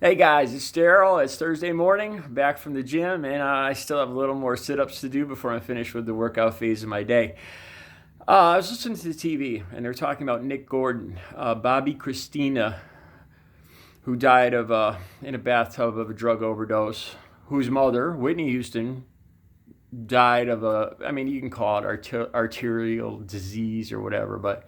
Hey guys, it's Daryl. It's Thursday morning, back from the gym, and I still have a little more sit ups to do before I'm finished with the workout phase of my day. I was listening to the TV, and they're talking about Nick Gordon, Bobby Christina, who died in a bathtub of a drug overdose, whose mother, Whitney Houston, died of you can call it arterial disease or whatever, but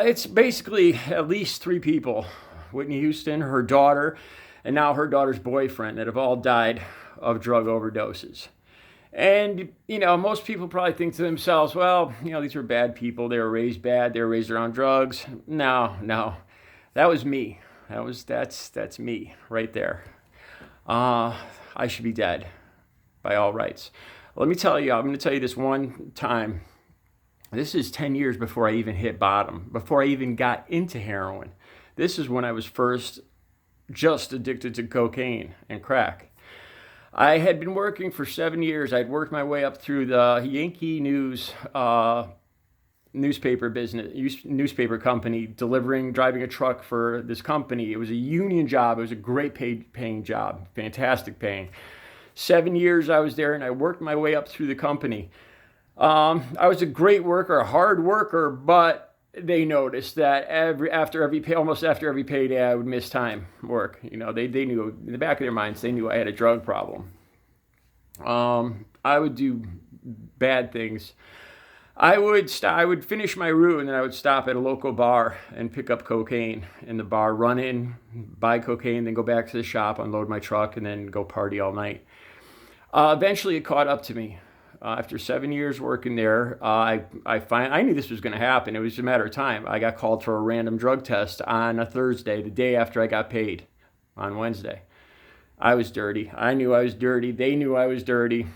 it's basically at least three people: Whitney Houston, her daughter, and now her daughter's boyfriend, that have all died of drug overdoses. And, most people probably think to themselves, well, these were bad people. They were raised bad. They were raised around drugs. No, no. That was me. That's me right there. I should be dead by all rights. Let me tell you, I'm going to tell you this one time. This is 10 years before I even hit bottom, before I even got into heroin. This is when I was first just addicted to cocaine and crack. I had been working for 7 years. I'd worked my way up through the Yankee News newspaper business, newspaper company, driving a truck for this company. It was a union job. It was a great paying job, fantastic paying. 7 years I was there, and I worked my way up through the company. I was a great worker, a hard worker, but they noticed that almost after every payday, I would miss time work. They knew in the back of their minds, they knew I had a drug problem. I would do bad things. I would finish my route, and then I would stop at a local bar and pick up cocaine in the bar, run in, buy cocaine, then go back to the shop, unload my truck, and then go party all night. Eventually, it caught up to me. After 7 years working there, I knew this was going to happen. It was a matter of time. I got called for a random drug test on a Thursday, the day after I got paid, on Wednesday. I was dirty. I knew I was dirty. They knew I was dirty.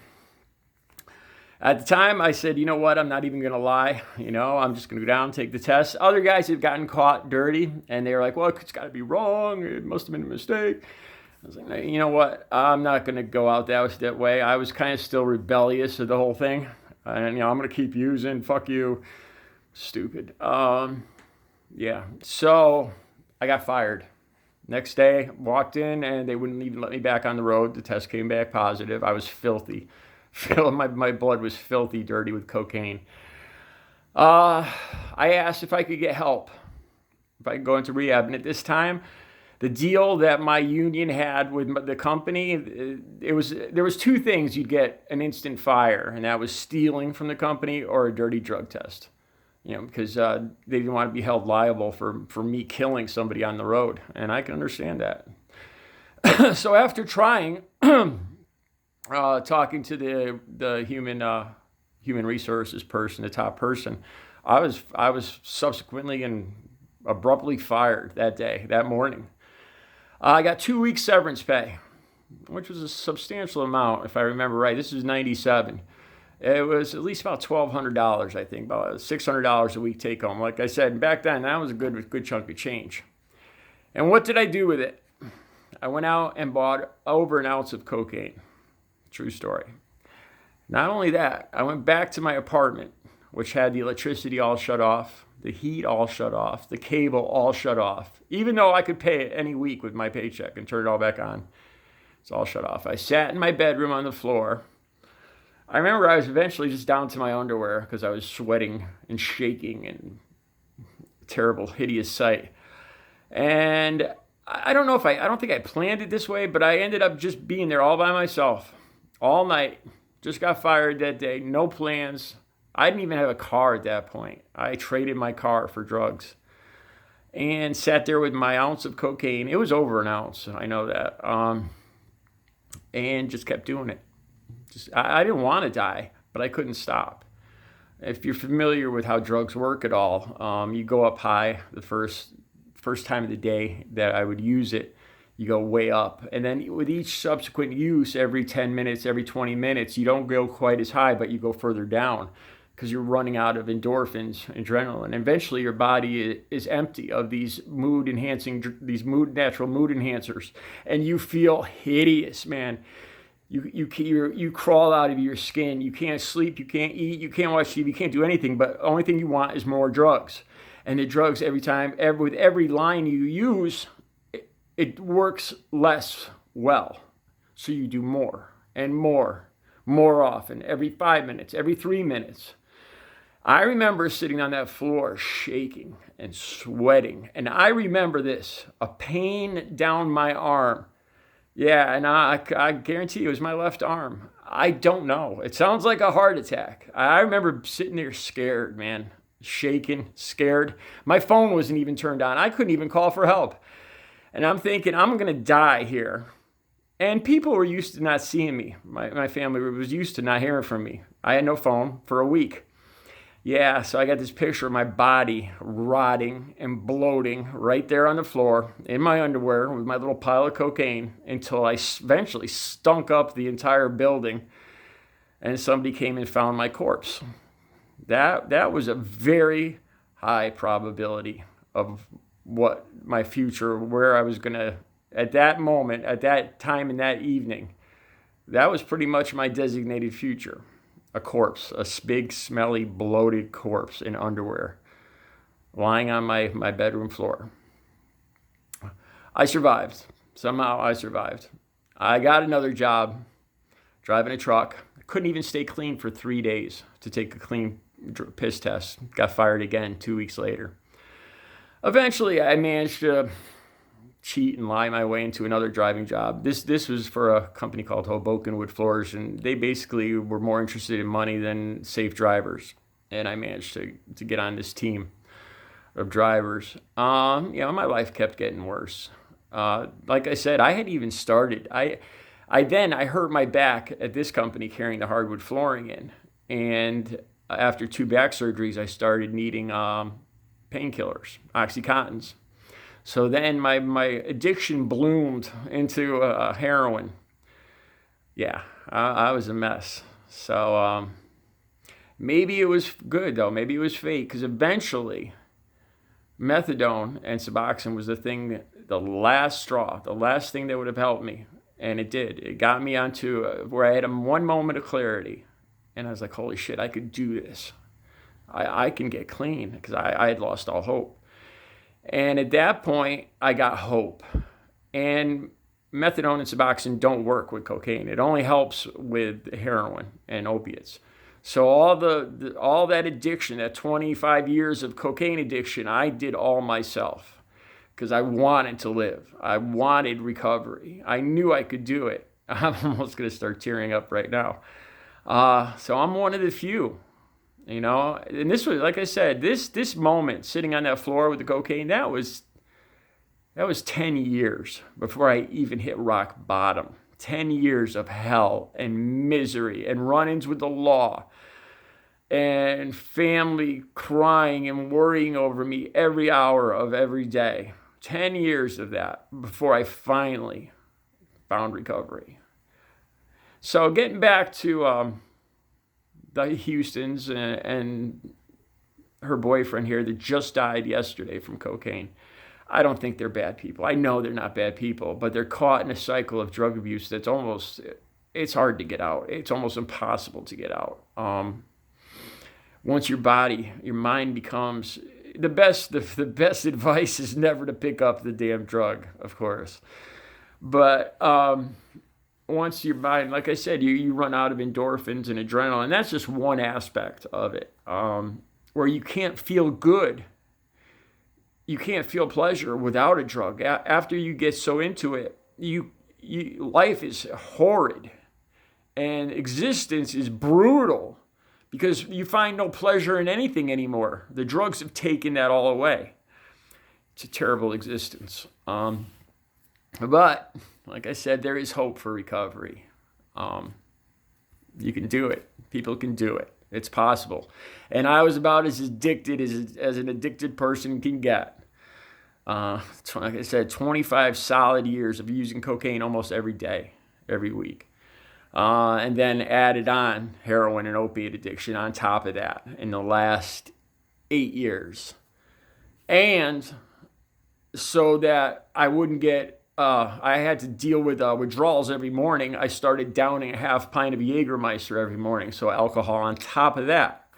At the time, I said, you know what? I'm not even going to lie. I'm just going to go down and take the test. Other guys had gotten caught dirty, and they were like, well, it's got to be wrong. It must have been a mistake. I was like, you know what? I'm not going to go out that way. I was kind of still rebellious of the whole thing. And, I'm going to keep using. Fuck you. Stupid. Yeah. So I got fired. Next day, walked in, and they wouldn't even let me back on the road. The test came back positive. I was filthy. My blood was filthy, dirty with cocaine. I asked if I could get help, if I could go into rehab. And at this time, the deal that my union had with the company, there was two things: you'd get an instant fire, and that was stealing from the company or a dirty drug test. Because they didn't want to be held liable for me killing somebody on the road, and I can understand that. So after trying, talking to the human resources person, the top person, I was subsequently and abruptly fired that morning. I got 2 weeks severance pay, which was a substantial amount, if I remember right. This was '97. It was at least about $1,200, I think, about $600 a week take home. Like I said, back then, that was a good chunk of change. And what did I do with it? I went out and bought over an ounce of cocaine. True story. Not only that, I went back to my apartment, which had the electricity all shut off, the heat all shut off, the cable all shut off. Even though I could pay it any week with my paycheck and turn it all back on, it's all shut off. I sat in my bedroom on the floor. I remember I was eventually just down to my underwear because I was sweating and shaking, and terrible, hideous sight. And I don't think I planned it this way, but I ended up just being there all by myself all night. Just got fired that day. No plans. I didn't even have a car at that point. I traded my car for drugs and sat there with my ounce of cocaine. It was over an ounce, I know that. And just kept doing it. I didn't want to die, but I couldn't stop. If you're familiar with how drugs work at all, you go up high the first time of the day that I would use it. You go way up. And then with each subsequent use, every 10 minutes, every 20 minutes, you don't go quite as high, but you go further down because you're running out of endorphins, adrenaline. Eventually, your body is empty of these natural mood enhancers, and you feel hideous, man. You crawl out of your skin. You can't sleep. You can't eat. You can't watch TV. You can't do anything. But the only thing you want is more drugs. And the drugs, with every line you use, it works less well. So you do more and more often, every 5 minutes, every 3 minutes. I remember sitting on that floor shaking and sweating. And I remember this, a pain down my arm. Yeah, and I guarantee you it was my left arm. I don't know. It sounds like a heart attack. I remember sitting there scared, man, shaking, scared. My phone wasn't even turned on. I couldn't even call for help. And I'm thinking, I'm going to die here. And people were used to not seeing me. My family was used to not hearing from me. I had no phone for a week. Yeah, so I got this picture of my body rotting and bloating right there on the floor in my underwear with my little pile of cocaine until I eventually stunk up the entire building and somebody came and found my corpse. That was a very high probability of what my future, where I was going to, at that moment, at that time in that evening, that was pretty much my designated future. A corpse, a big, smelly, bloated corpse in underwear, lying on my bedroom floor. I survived. Somehow I survived. I got another job driving a truck. I couldn't even stay clean for 3 days to take a clean piss test. Got fired again 2 weeks later. Eventually, I managed to cheat and lie my way into another driving job. This was for a company called Hoboken Wood Floors, and they basically were more interested in money than safe drivers. And I managed to get on this team of drivers. My life kept getting worse. Like I said, I had even started. I hurt my back at this company carrying the hardwood flooring in, and after 2 back surgeries, I started needing painkillers, OxyContins. So then my addiction bloomed into heroin. Yeah, I was a mess. So maybe it was good, though. Maybe it was fate, because eventually methadone and Suboxone was the last straw, the last thing that would have helped me. And it did. It got me onto where I had one moment of clarity. And I was like, holy shit, I could do this. I can get clean, because I had lost all hope. And at that point, I got hope. And methadone and Suboxone don't work with cocaine. It only helps with heroin and opiates. So all that addiction, that 25 years of cocaine addiction, I did all myself because I wanted to live. I wanted recovery. I knew I could do it. I'm almost going to start tearing up right now. So I'm one of the few. And this was, like I said, this moment sitting on that floor with the cocaine, that was 10 years before I even hit rock bottom. 10 years of hell and misery and run-ins with the law and family crying and worrying over me every hour of every day. 10 years of that before I finally found recovery. So getting back to the Houstons and her boyfriend here that just died yesterday from cocaine. I don't think they're bad people. I know they're not bad people, but they're caught in a cycle of drug abuse that's it's hard to get out. It's almost impossible to get out. Once your mind becomes, the best advice is never to pick up the damn drug, of course. But once your mind, like I said, you run out of endorphins and adrenaline. And that's just one aspect of it, where you can't feel good. You can't feel pleasure without a drug. After you get so into it, life is horrid, and existence is brutal because you find no pleasure in anything anymore. The drugs have taken that all away. It's a terrible existence. But like I said, there is hope for recovery. You can do it. People can do it. It's possible. And I was about as addicted as an addicted person can get. Like I said, 25 solid years of using cocaine almost every day, every week. And then added on heroin and opiate addiction on top of that in the last 8 years. And so that I wouldn't get, I had to deal with withdrawals every morning. I started downing a half pint of Jägermeister every morning. So alcohol on top of that.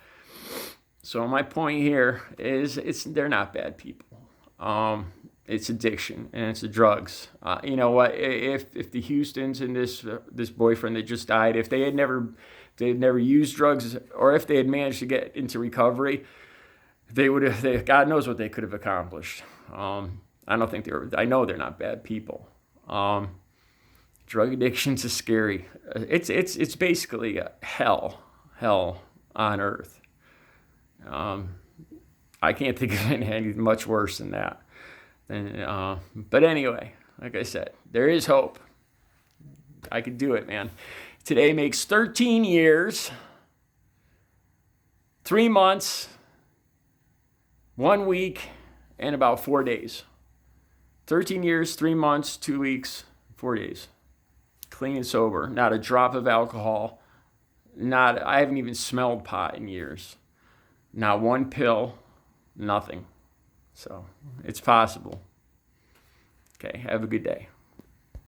So my point here is they're not bad people. It's addiction, and it's the drugs. You know what? If the Houstons and this boyfriend that just died, if they had never used drugs, or if they had managed to get into recovery, they would have. God knows what they could have accomplished. I don't think they're. I know they're not bad people. Drug addiction's is scary. It's basically hell on earth. I can't think of anything much worse than that. But anyway, like I said, there is hope. I could do it, man. Today makes 13 years, 3 months, 1 week, and about 4 days. 13 years, 3 months, 2 weeks, 4 days. Clean and sober. Not a drop of alcohol. I haven't even smelled pot in years. Not one pill, nothing. So it's possible. Okay, have a good day.